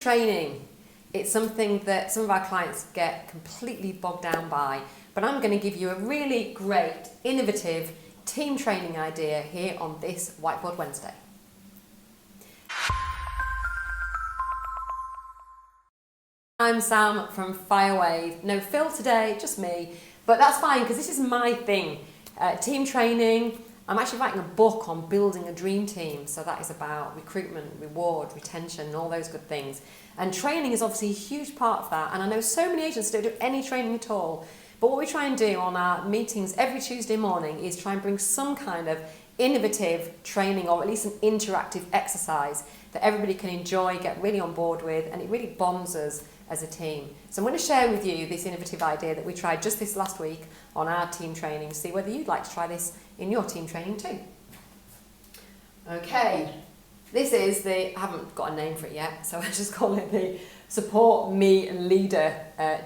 Training. It's something that some of our clients get completely bogged down by, but I'm going to give you a really great, innovative team training idea here on this Whiteboard Wednesday. I'm Sam from Firewave. No Phil today, just me, but that's fine because this is my thing. Team training. I'm actually writing a book on building a dream team, so that is about recruitment, reward, retention, all those good things. And training is obviously a huge part of that, and I know so many agents don't do any training at all, but what we try and do on our meetings every Tuesday morning is try and bring some kind of innovative training, or at least an interactive exercise that everybody can enjoy, get really on board with, and it really bonds us as a team. So I'm going to share with you this innovative idea that we tried just this last week on our team training, see whether you'd like to try this in your team training too. Okay, this is I haven't got a name for it yet, so I just call it the Support Me Leader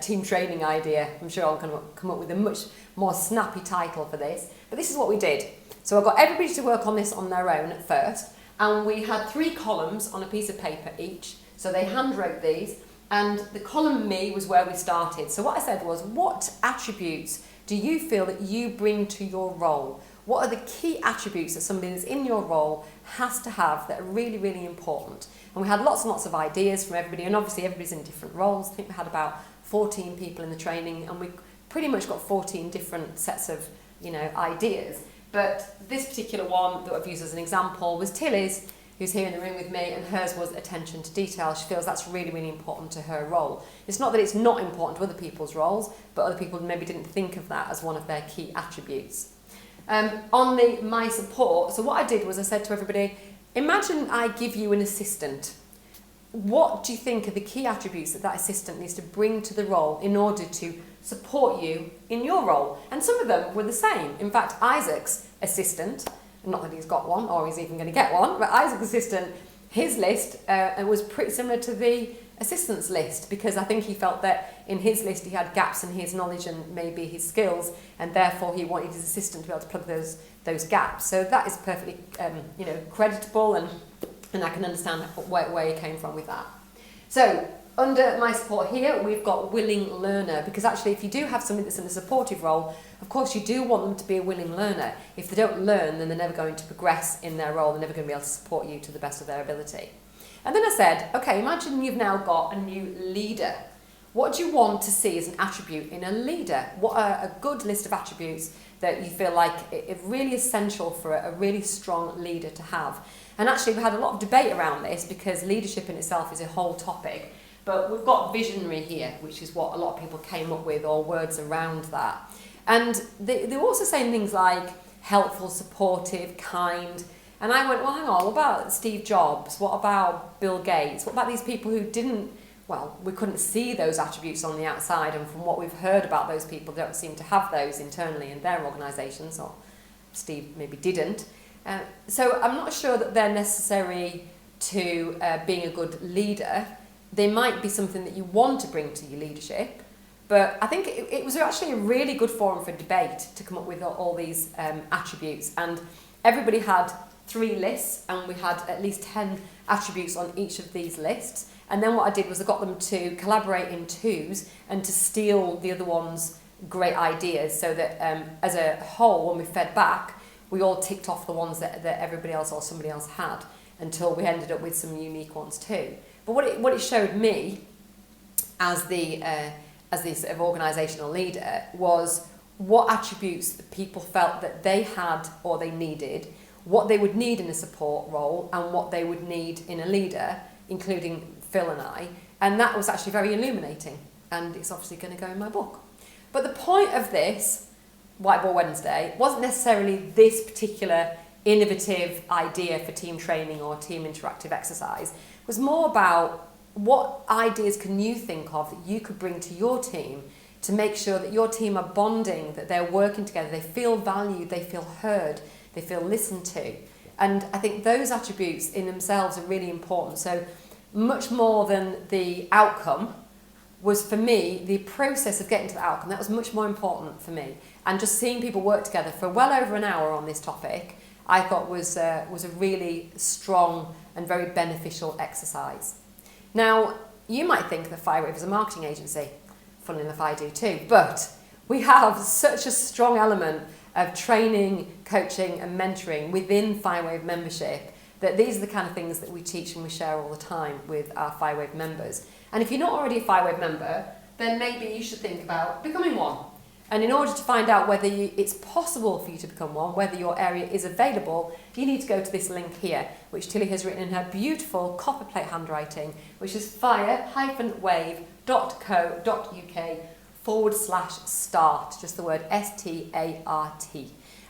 team training idea. I'm sure I'll come up with a much more snappy title for this, but this is what we did. So I got everybody to work on this on their own at first, and we had 3 columns on a piece of paper each, so they hand wrote these, and the column Me was where we started. So what I said was, what attributes do you feel that you bring to your role? What are the key attributes that somebody that's in your role has to have that are really, really important? And we had lots and lots of ideas from everybody, and obviously everybody's in different roles. I think we had about 14 people in the training, and we pretty much got 14 different sets of, ideas. But this particular one that I've used as an example was Tilly's, who's here in the room with me, and hers was attention to detail. She feels that's really, really important to her role. It's not that it's not important to other people's roles, but other people maybe didn't think of that as one of their key attributes. On the My Support, so what I did was I said to everybody, imagine I give you an assistant. What do you think are the key attributes that assistant needs to bring to the role in order to support you in your role? And some of them were the same. In fact, Isaac's assistant, not that he's got one or he's even going to get one, but Isaac's assistant, his list was pretty similar to the assistant's list, because I think he felt that in his list he had gaps in his knowledge and maybe his skills, and therefore he wanted his assistant to be able to plug those gaps. So that is perfectly creditable, and I can understand where he came from with that. So under My Support here, we've got willing learner, because actually if you do have somebody that's in a supportive role, of course you do want them to be a willing learner. If they don't learn, then they're never going to progress in their role, they're never going to be able to support you to the best of their ability. And then I said, okay, imagine you've now got a new leader. What do you want to see as an attribute in a leader? What are a good list of attributes that you feel like it's really essential for a really strong leader to have? And actually we had a lot of debate around this, because leadership in itself is a whole topic. But we've got visionary here, which is what a lot of people came up with, or words around that. And they were also saying things like helpful, supportive, kind. And I went, well, hang on, what about Steve Jobs? What about Bill Gates? What about these people who we couldn't see those attributes on the outside, and from what we've heard about those people, they don't seem to have those internally in their organisations, or Steve maybe didn't. So I'm not sure that they're necessary to being a good leader. They might be something that you want to bring to your leadership, but I think it was actually a really good forum for debate to come up with all these attributes. And everybody had 3 lists, and we had at least 10 attributes on each of these lists. And then what I did was I got them to collaborate in twos and to steal the other one's great ideas, so that as a whole, when we fed back, we all ticked off the ones that everybody else or somebody else had, until we ended up with some unique ones too. But what it showed me as the sort of organisational leader was what attributes people felt that they had or they needed, what they would need in a support role, and what they would need in a leader, including Phil and I. And that was actually very illuminating, and it's obviously going to go in my book. But the point of this Whiteboard Wednesday wasn't necessarily this particular innovative idea for team training or team interactive exercise. It was more about what ideas can you think of that you could bring to your team to make sure that your team are bonding, that they're working together, they feel valued, they feel heard, they feel listened to. And I think those attributes in themselves are really important. So much more than the outcome was, for me, the process of getting to the outcome. That was much more important for me. And just seeing people work together for well over an hour on this topic, I thought was a really strong and very beneficial exercise. Now, you might think that Firewave is a marketing agency. Funnily enough, I do too. But we have such a strong element of training, coaching and mentoring within Firewave membership that these are the kind of things that we teach and we share all the time with our Firewave members. And if you're not already a Firewave member, then maybe you should think about becoming one. And in order to find out whether it's possible for you to become one, whether your area is available, you need to go to this link here, which Tilly has written in her beautiful copper plate handwriting, which is fire-wave.co.uk/start, just the word START.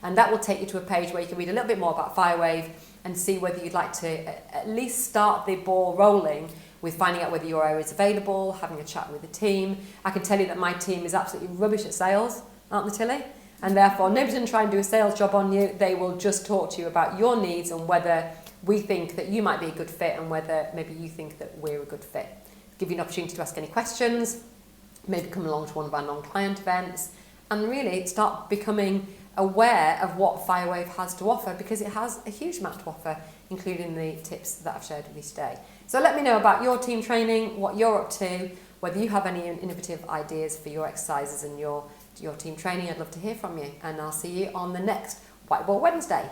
And that will take you to a page where you can read a little bit more about Firewave and see whether you'd like to at least start the ball rolling with finding out whether your area is available, having a chat with the team. I can tell you that my team is absolutely rubbish at sales, aren't they, Tilly? And therefore, nobody's going to try and do a sales job on you. They will just talk to you about your needs and whether we think that you might be a good fit and whether maybe you think that we're a good fit. Give you an opportunity to ask any questions, maybe come along to one of our non-client events, and really start becoming aware of what Firewave has to offer, because it has a huge amount to offer, including the tips that I've shared with you today. So let me know about your team training, what you're up to, whether you have any innovative ideas for your exercises and your team training. I'd love to hear from you, and I'll see you on the next Whiteboard Wednesday.